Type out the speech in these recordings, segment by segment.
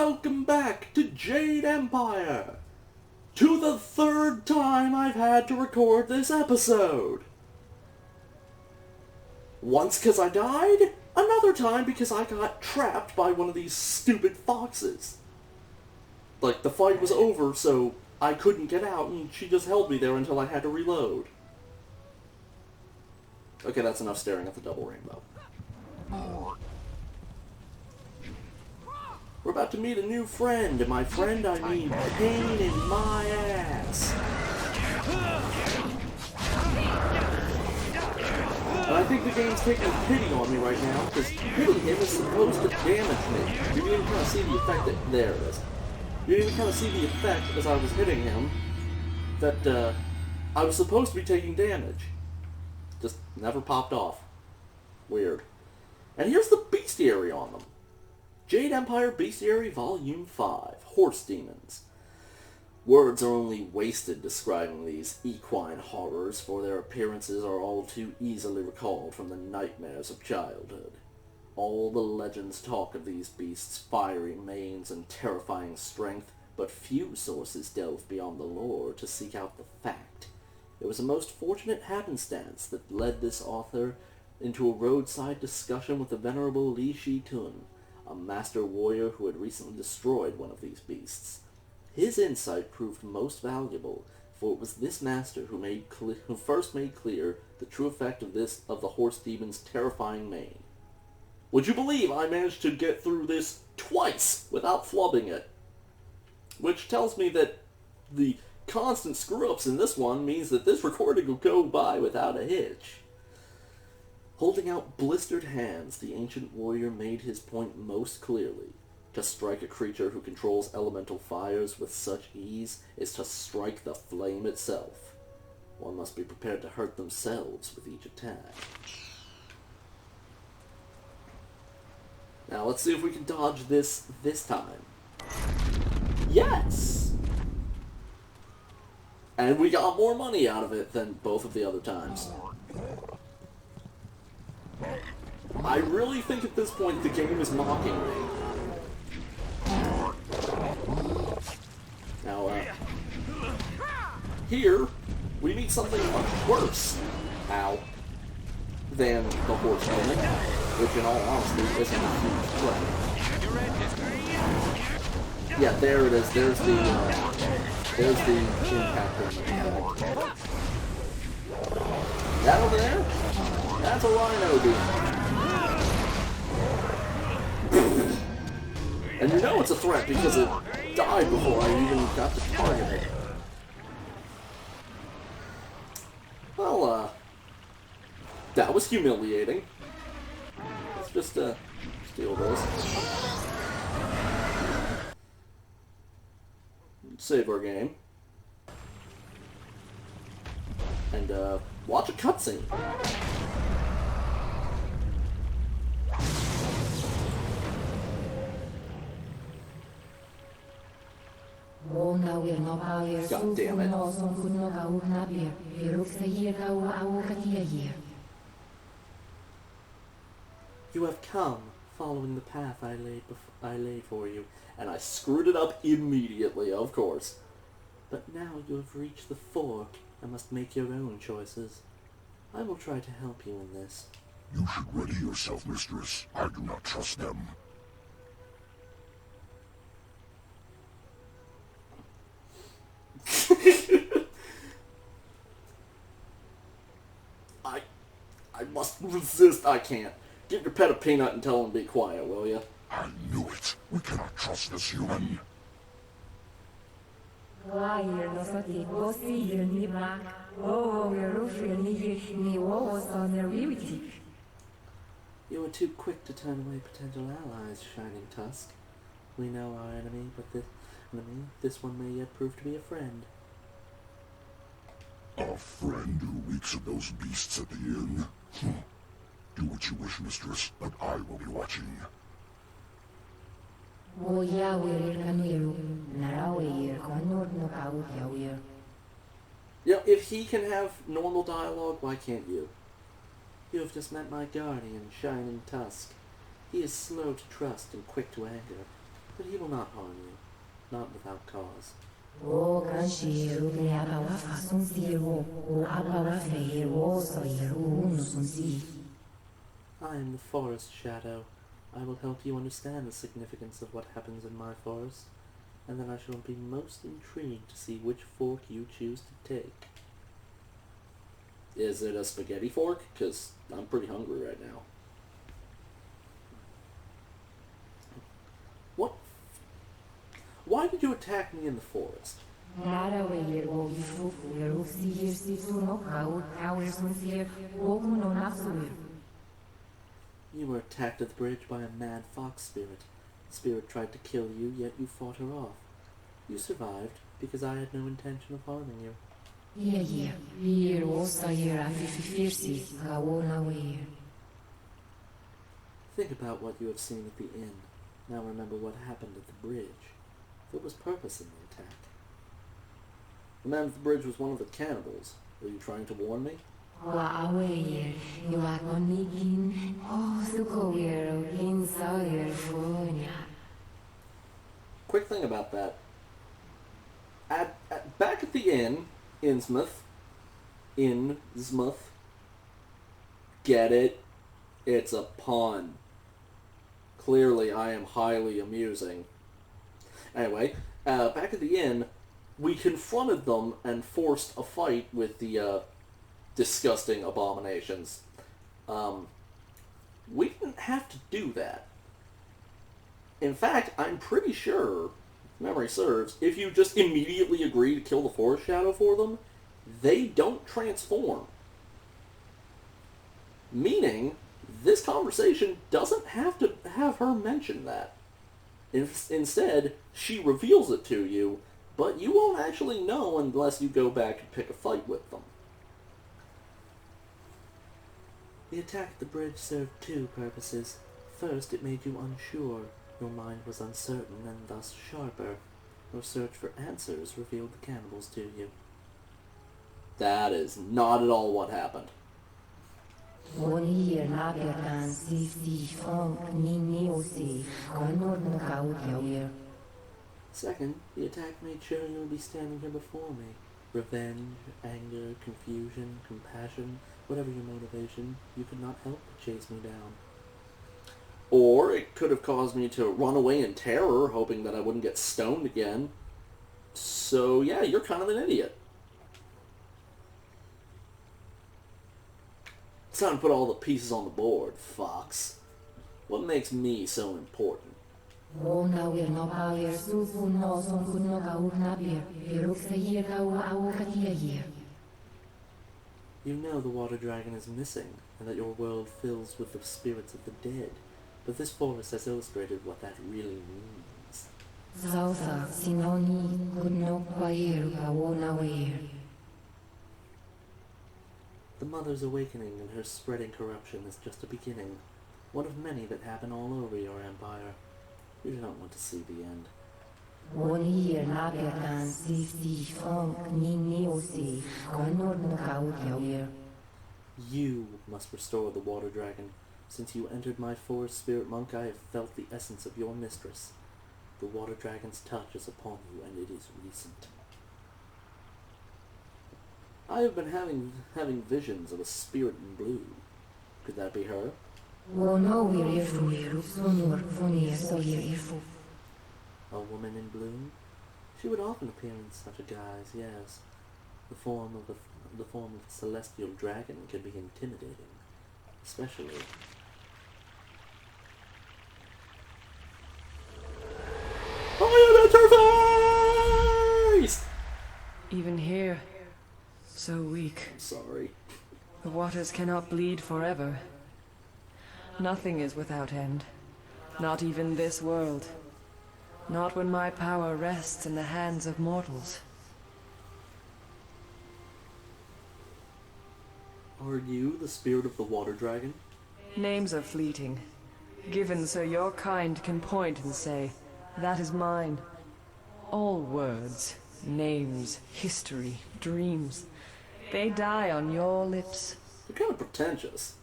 Welcome back to Jade Empire! To the third time I've had to record this episode! Once because I died, another time because I got trapped by one of these stupid foxes. Like, the fight was over, so I couldn't get out, and she just held me there until I had to reload. Okay, that's enough staring at the double rainbow. We're about to meet a new friend, and by friend I mean pain in my ass. And I think the game's taking pity on me right now, because hitting him is supposed to damage me. You can even kind of see the effect that... There it is. You can even kind of see the effect as I was hitting him, that I was supposed to be taking damage. Just never popped off. Weird. And here's the bestiary on them. Jade Empire Bestiary Volume 5, Horse Demons. Words are only wasted describing these equine horrors, for their appearances are all too easily recalled from the nightmares of childhood. All the legends talk of these beasts' fiery manes and terrifying strength, but few sources delve beyond the lore to seek out the fact. It was a most fortunate happenstance that led this author into a roadside discussion with the venerable Li Shi-tun, a master warrior who had recently destroyed one of these beasts. His insight proved most valuable, for it was this master who first made clear the true effect of the horse demon's terrifying mane. Would you believe I managed to get through this twice without flubbing it? Which tells me that the constant screw-ups in this one means that this recording will go by without a hitch. Holding out blistered hands, the ancient warrior made his point most clearly. To strike a creature who controls elemental fires with such ease is to strike the flame itself. One must be prepared to hurt themselves with each attack. Now let's see if we can dodge this time. Yes! And we got more money out of it than both of the other times. I really think at this point the game is mocking me. Now, here, we meet something much worse, than the horse demon, which in all honesty isn't a huge threat. Yeah, there it is. There's the impact on the effect. That over there? That's a rhino demon. And you know it's a threat because it died before I even got to target it. Well, that was humiliating. Let's just, steal those. Save our game. And, watch a cutscene. God damn it. You have come, following the path I laid for you, and I screwed it up immediately, of course. But now you have reached the fork and must make your own choices. I will try to help you in this. You should ready yourself, mistress. I do not trust them. I must resist. I can't. Give your pet a peanut and tell him to be quiet, will ya? I knew it. We cannot trust this human. You were too quick to turn away potential allies, Shining Tusk. We know our enemy, but this one may yet prove to be a friend. A friend who reeks of those beasts at the inn? Do what you wish, mistress, but I will be watching. Yeah, if he can have normal dialogue, why can't you? You have just met my guardian, Shining Tusk. He is slow to trust and quick to anger. but he will not harm you. Not without cause. I am the forest shadow. I will help you understand the significance of what happens in my forest, and then I shall be most intrigued to see which fork you choose to take. Is it a spaghetti fork? Because I'm pretty hungry right now. What? Why did you attack me in the forest? You were attacked at the bridge by a mad fox spirit. The spirit tried to kill you, yet you fought her off. You survived because I had no intention of harming you. Think about what you have seen at the inn. Now remember what happened at the bridge. There was purpose in the attack. The man at the bridge was one of the cannibals. Were you trying to warn me? Quick thing about that. Back at the inn, Innsmouth, get it? It's a pun. Clearly, I am highly amusing. Anyway, back at the inn, we confronted them and forced a fight with the disgusting abominations. We didn't have to do that. In fact, I'm pretty sure, if memory serves, if you just immediately agree to kill the Forest Shadow for them, they don't transform. Meaning, this conversation doesn't have to have her mention that. Instead, she reveals it to you, but you won't actually know unless you go back and pick a fight with them. The attack at the bridge served two purposes. First, it made you unsure. Your mind was uncertain and thus sharper. Your search for answers revealed the cannibals to you. That is not at all what happened. Second, the attack made sure you would be standing here before me. Revenge, anger, confusion, compassion, whatever your motivation, you could not help but chase me down. Or it could have caused me to run away in terror, hoping that I wouldn't get stoned again. So yeah, you're kind of an idiot. It's time to put all the pieces on the board, Fox. What makes me so important? You know the water dragon is missing, and that your world fills with the spirits of the dead. But this forest has illustrated what that really means. The Mother's awakening and her spreading corruption is just a beginning, one of many that happen all over your empire. You do not want to see the end. You must restore the water dragon. Since you entered my forest, Spirit Monk, I have felt the essence of your mistress. The water dragon's touch is upon you, and it is recent. I have been having visions of a spirit in blue. Could that be her? A woman in blue? She would often appear in such a guise, yes. The form of a celestial dragon can be intimidating, especially. I am at her face! Even here, so weak. I'm sorry. The waters cannot bleed forever. Nothing is without end. Not even this world. Not when my power rests in the hands of mortals. Are you the spirit of the water dragon? Names are fleeting, given so your kind can point and say, that is mine. All words, names, history, dreams, they die on your lips. You're kind of pretentious.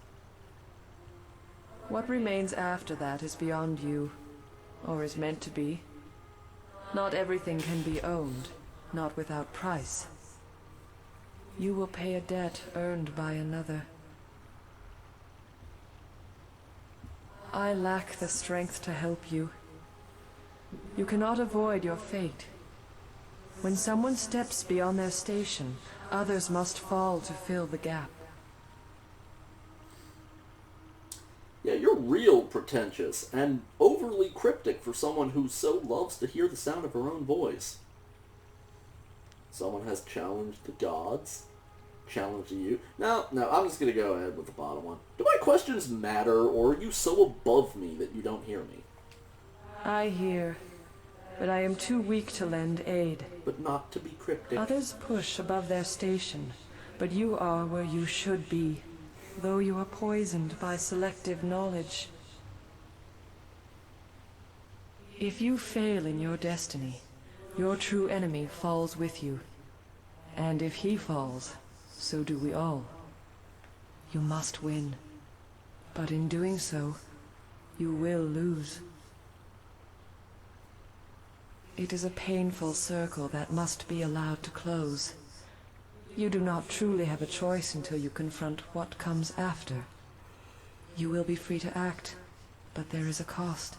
What remains after that is beyond you, or is meant to be. Not everything can be owned, not without price. You will pay a debt earned by another. I lack the strength to help you. You cannot avoid your fate. When someone steps beyond their station, others must fall to fill the gap. Yeah, you're real pretentious and overly cryptic for someone who so loves to hear the sound of her own voice. Someone has challenged the gods, challenged you. No, I'm just gonna go ahead with the bottom one. Do my questions matter, or are you so above me that you don't hear me? I hear, but I am too weak to lend aid. But not to be cryptic. Others push above their station, but you are where you should be, though you are poisoned by selective knowledge. If you fail in your destiny, your true enemy falls with you. And if he falls, so do we all. You must win. But in doing so, you will lose. It is a painful circle that must be allowed to close. You do not truly have a choice until you confront what comes after. You will be free to act, but there is a cost.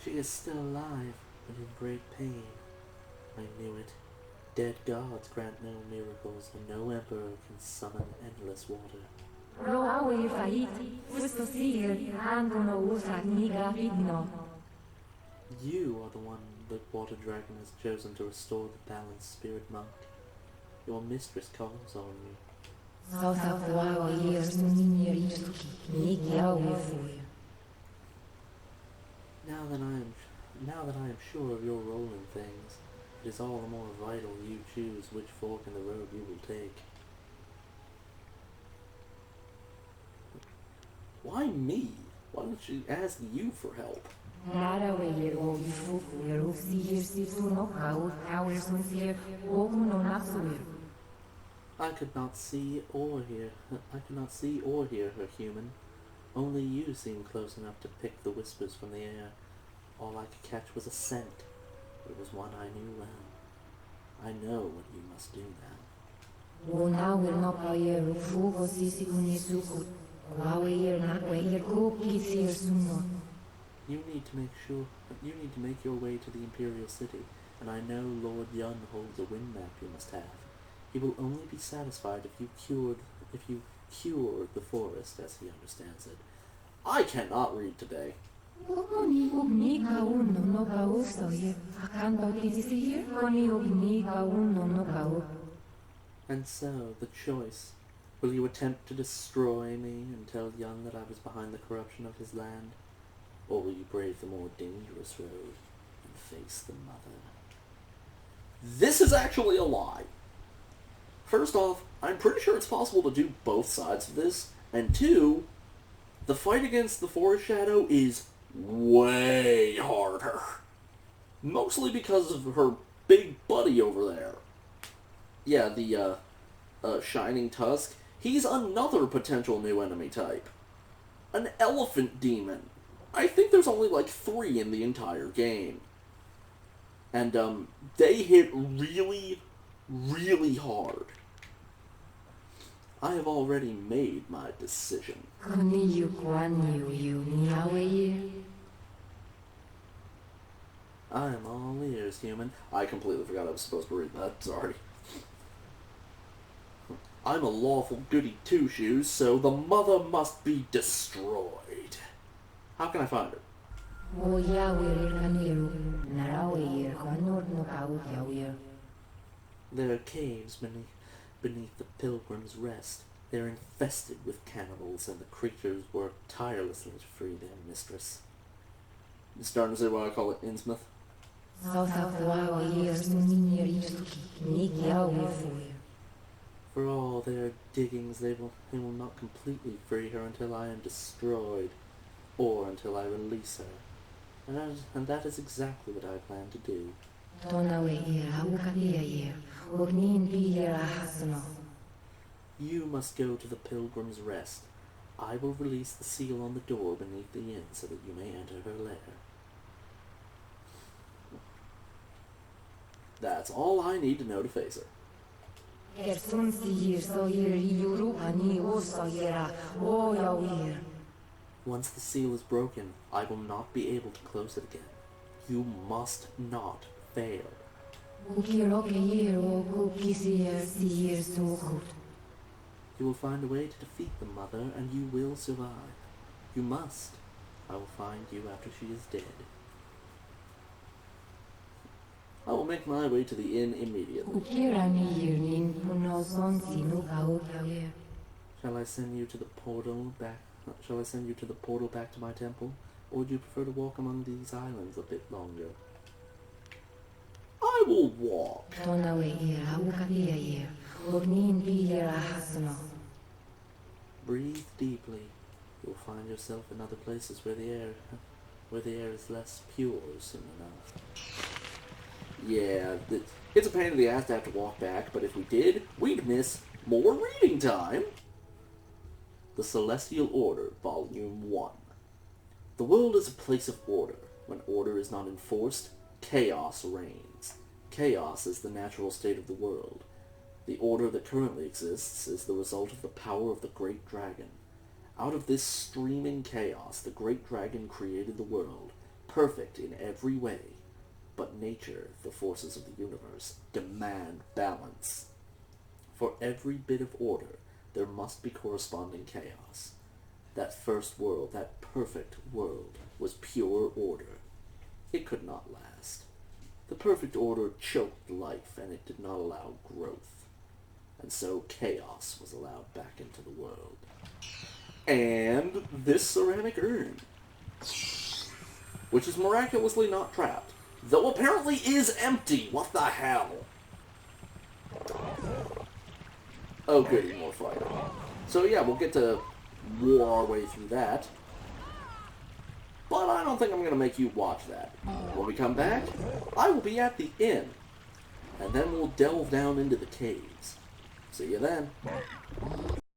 She is still alive, but in great pain. I knew it. Dead gods grant no miracles, and no emperor can summon endless water. You are the one the water dragon has chosen to restore the balanced spirit monk. Your mistress calls on you. Now that I am sure of your role in things, it is all the more vital you choose which fork in the road you will take. Why me? Why don't she ask you for help? I could not see or hear her human. Only you seemed close enough to pick the whispers from the air. All I could catch was a scent. It was one I knew well. I know what you must do now. You need to make your way to the Imperial City, and I know Lord Yun holds a wind map you must have. He will only be satisfied if you cure the forest as he understands it. I cannot read today. And so, the choice. Will you attempt to destroy me and tell Yun that I was behind the corruption of his land? Or will you brave the more dangerous road and face the mother? This is actually a lie. First off, I'm pretty sure it's possible to do both sides of this. And two, the fight against the Forest Shadow is way harder. Mostly because of her big buddy over there. Yeah, the Shining Tusk. He's another potential new enemy type. An elephant demon. I think there's only like 3 in the entire game. And they hit really, really hard. I have already made my decision. I am all ears, human. I completely forgot I was supposed to read that. Sorry. I'm a lawful goody two-shoes, so the mother must be destroyed. How can I find her? There are caves beneath the Pilgrim's Rest. They're infested with cannibals, and the creatures work tirelessly to free their mistress. You starting to see why I call it Innsmouth? For all their diggings, they will not completely free her until I am destroyed, or until I release her. And that is exactly what I plan to do. og niin viiera hasno. You must go to the Pilgrim's Rest. I will release the seal on the door beneath the inn so that you may enter her lair. That's all I need to know to face her. Kersun siir so ir iuru ani osa ira o yawir. Once the seal is broken, I will not be able to close it again. You must not fail. Bukiroke ir o bukisir siir suhut. You will find a way to defeat the mother, and you will survive. You must. I will find you after she is dead. I will make my way to the inn immediately. Bukirani ir nin puno son sinu gau yawir. Shall I send you to the portal back? Shall I send you to the portal back to my temple, or would you prefer to walk among these islands a bit longer? I will walk. Tonawe ir aukadia ir og niin viiera hasno. Breathe deeply. You'll find yourself in other places where the air is less pure soon enough. Yeah, it's a pain in the ass to have to walk back, but if we did, we'd miss more reading time. The Celestial Order, Volume 1. The world is a place of order. When order is not enforced, chaos reigns. Chaos is the natural state of the world. The order that currently exists is the result of the power of the Great Dragon. Out of this streaming chaos, the Great Dragon created the world, perfect in every way. But nature, the forces of the universe, demand balance. For every bit of order, there must be corresponding chaos. That first world, that perfect world, was pure order. It could not last. The perfect order choked life, and it did not allow growth. And so chaos was allowed back into the world. And this ceramic urn, which is miraculously not trapped, though apparently is empty. What the hell? Oh goody, more fighting. So yeah, we'll get to war our way through that. But I don't think I'm going to make you watch that. When we come back, I will be at the inn. And then we'll delve down into the caves. See you then.